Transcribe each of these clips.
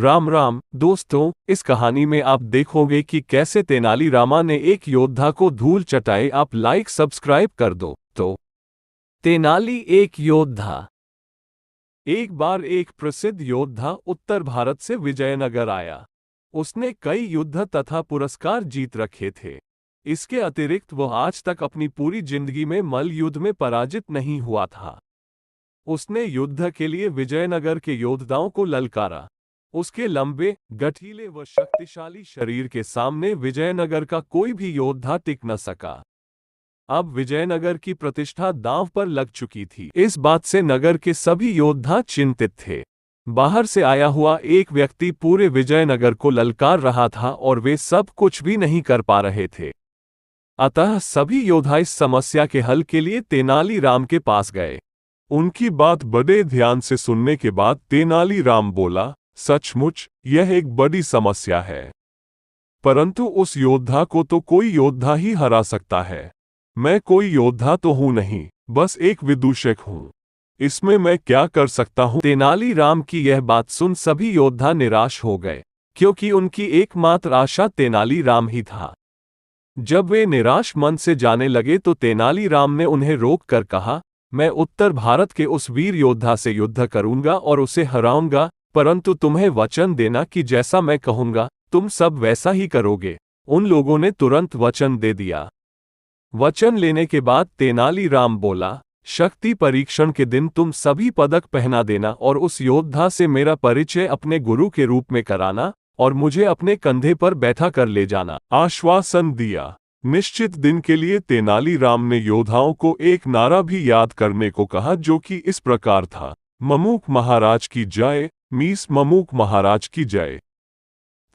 राम राम दोस्तों, इस कहानी में आप देखोगे कि कैसे तेनाली रामा ने एक योद्धा को धूल चटाई। आप लाइक सब्सक्राइब कर दो। तो तेनाली एक योद्धा। एक बार एक प्रसिद्ध योद्धा उत्तर भारत से विजयनगर आया। उसने कई युद्ध तथा पुरस्कार जीत रखे थे। इसके अतिरिक्त वह आज तक अपनी पूरी जिंदगी में मल्ल युद्ध में पराजित नहीं हुआ था। उसने युद्ध के लिए विजयनगर के योद्धाओं को ललकारा। उसके लंबे, गठीले व शक्तिशाली शरीर के सामने विजयनगर का कोई भी योद्धा टिक न सका। अब विजयनगर की प्रतिष्ठा दांव पर लग चुकी थी। इस बात से नगर के सभी योद्धा चिंतित थे। बाहर से आया हुआ एक व्यक्ति पूरे विजयनगर को ललकार रहा था और वे सब कुछ भी नहीं कर पा रहे थे। अतः सभी योद्धा इस समस्या के हल के लिए तेनाली राम के पास गए। उनकी बात बड़े ध्यान से सुनने के बाद तेनाली राम बोला, सचमुच यह एक बड़ी समस्या है, परंतु उस योद्धा को तो कोई योद्धा ही हरा सकता है। मैं कोई योद्धा तो हूं नहीं, बस एक विदूषक हूं। इसमें मैं क्या कर सकता हूं? तेनाली राम की यह बात सुन सभी योद्धा निराश हो गए, क्योंकि उनकी एकमात्र आशा तेनाली राम ही था। जब वे निराश मन से जाने लगे तो तेनाली राम ने उन्हें रोक कर कहा, मैं उत्तर भारत के उस वीर योद्धा से युद्ध करूंगा और उसे हराऊंगा, परंतु तुम्हें वचन देना कि जैसा मैं कहूंगा तुम सब वैसा ही करोगे। उन लोगों ने तुरंत वचन दे दिया। वचन लेने के बाद तेनाली राम बोला, शक्ति परीक्षण के दिन तुम सभी पदक पहना देना और उस योद्धा से मेरा परिचय अपने गुरु के रूप में कराना और मुझे अपने कंधे पर बैठा कर ले जाना। आश्वासन दिया। निश्चित दिन के लिए तेनाली राम ने योद्धाओं को एक नारा भी याद करने को कहा, जो कि इस प्रकार था, ममूक महाराज की जय, मीस ममूक महाराज की जय।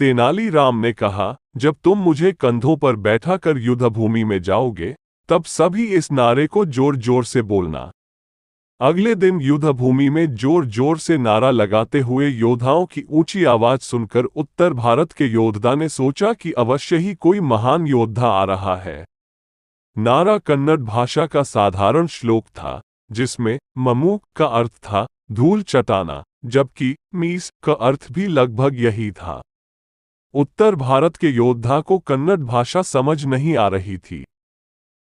तेनाली राम ने कहा, जब तुम मुझे कंधों पर बैठा कर युद्ध भूमि में जाओगे तब सभी इस नारे को जोर जोर से बोलना। अगले दिन युद्ध भूमि में जोर जोर से नारा लगाते हुए योद्धाओं की ऊंची आवाज सुनकर उत्तर भारत के योद्धा ने सोचा कि अवश्य ही कोई महान योद्धा आ रहा है। नारा कन्नड़ भाषा का साधारण श्लोक था, जिसमें ममूक का अर्थ था धूल चटाना, जबकि मीस का अर्थ भी लगभग यही था। उत्तर भारत के योद्धा को कन्नड़ भाषा समझ नहीं आ रही थी,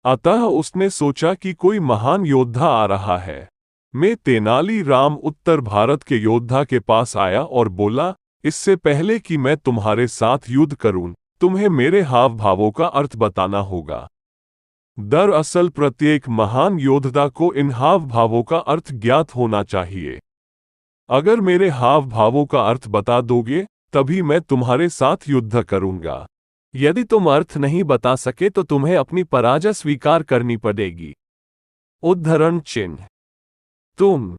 अतः उसने सोचा कि कोई महान योद्धा आ रहा है। मैं तेनाली राम उत्तर भारत के योद्धा के पास आया और बोला, इससे पहले कि मैं तुम्हारे साथ युद्ध करूं, तुम्हें मेरे हाव भावों का अर्थ बताना होगा। दरअसल प्रत्येक महान योद्धा को इन हाव भावों का अर्थ ज्ञात होना चाहिए। अगर मेरे हाव भावों का अर्थ बता दोगे तभी मैं तुम्हारे साथ युद्ध करूंगा। यदि तुम अर्थ नहीं बता सके तो तुम्हें अपनी पराजय स्वीकार करनी पड़ेगी। उद्धरण चिन्ह। तुम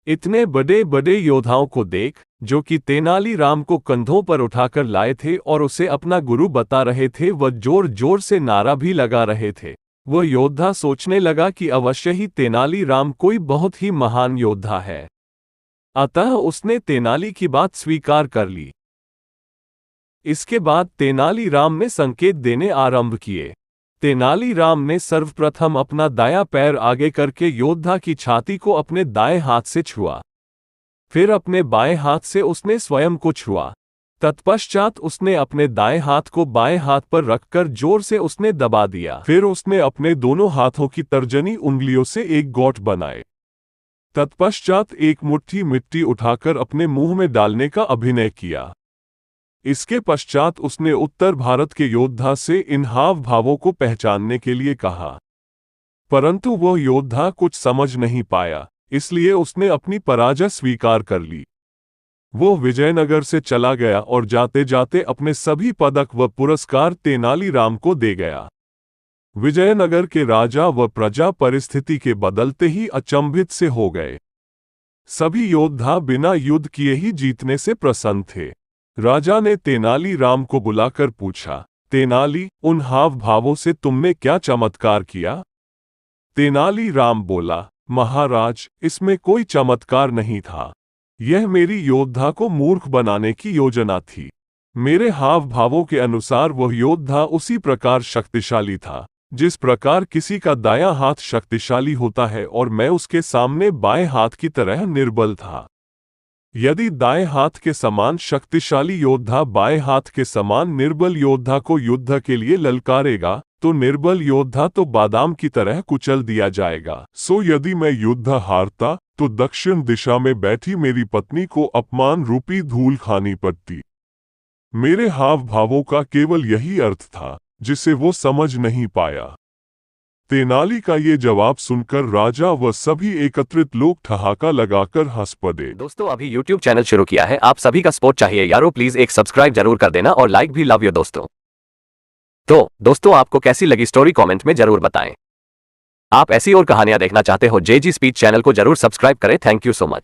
इतने बड़े बड़े योद्धाओं को देख, जो कि तेनाली राम को कंधों पर उठाकर लाए थे और उसे अपना गुरु बता रहे थे, वह जोर जोर से नारा भी लगा रहे थे। वह योद्धा सोचने लगा कि अवश्य ही तेनाली राम कोई बहुत ही महान योद्धा है। अतः उसने तेनाली की बात स्वीकार कर ली। इसके बाद तेनाली राम ने संकेत देने आरंभ किए। तेनाली राम ने सर्वप्रथम अपना दायां पैर आगे करके योद्धा की छाती को अपने दाएं हाथ से छुआ। फिर अपने बाएं हाथ से उसने स्वयं को छुआ। तत्पश्चात उसने अपने दाएं हाथ को बाएं हाथ पर रखकर जोर से उसने दबा दिया। फिर उसने अपने दोनों हाथों की तर्जनी उंगलियों से एक गौठ बनाए। तत्पश्चात एक मुट्ठी मिट्टी उठाकर अपने मुंह में डालने का अभिनय किया। इसके पश्चात उसने उत्तर भारत के योद्धा से इन हाव भावों को पहचानने के लिए कहा, परंतु वह योद्धा कुछ समझ नहीं पाया, इसलिए उसने अपनी पराजय स्वीकार कर ली। वो विजयनगर से चला गया और जाते जाते अपने सभी पदक व पुरस्कार तेनाली राम को दे गया। विजयनगर के राजा व प्रजा परिस्थिति के बदलते ही अचंभित से हो गए। सभी योद्धा बिना युद्ध किए ही जीतने से प्रसन्न थे। राजा ने तेनाली राम को बुलाकर पूछा, तेनाली, उन हाव भावों से तुमने क्या चमत्कार किया? तेनाली राम बोला, महाराज, इसमें कोई चमत्कार नहीं था। यह मेरी योद्धा को मूर्ख बनाने की योजना थी। मेरे हाव भावों के अनुसार वह योद्धा उसी प्रकार शक्तिशाली था जिस प्रकार किसी का दायां हाथ शक्तिशाली होता है, और मैं उसके सामने बाएं हाथ की तरह निर्बल था। यदि दाएं हाथ के समान शक्तिशाली योद्धा बाएं हाथ के समान निर्बल योद्धा को युद्ध के लिए ललकारेगा, तो निर्बल योद्धा तो बादाम की तरह कुचल दिया जाएगा। सो यदि मैं युद्ध हारता तो दक्षिण दिशा में बैठी मेरी पत्नी को अपमान रूपी धूल खानी पड़ती। मेरे हाव भावों का केवल यही अर्थ था, जिसे वो समझ नहीं पाया। तेनाली का ये जवाब सुनकर राजा व सभी एकत्रित लोग ठहाका लगाकर हंस पड़े। दोस्तों अभी YouTube चैनल शुरू किया है, आप सभी का सपोर्ट चाहिए यारो, प्लीज एक सब्सक्राइब जरूर कर देना और लाइक भी लव यू दोस्तों। तो दोस्तों आपको कैसी लगी स्टोरी कमेंट में जरूर बताएं। आप ऐसी और कहानियां देखना चाहते हो जेजी स्पीच चैनल को जरूर सब्सक्राइब करें। Thank you so much.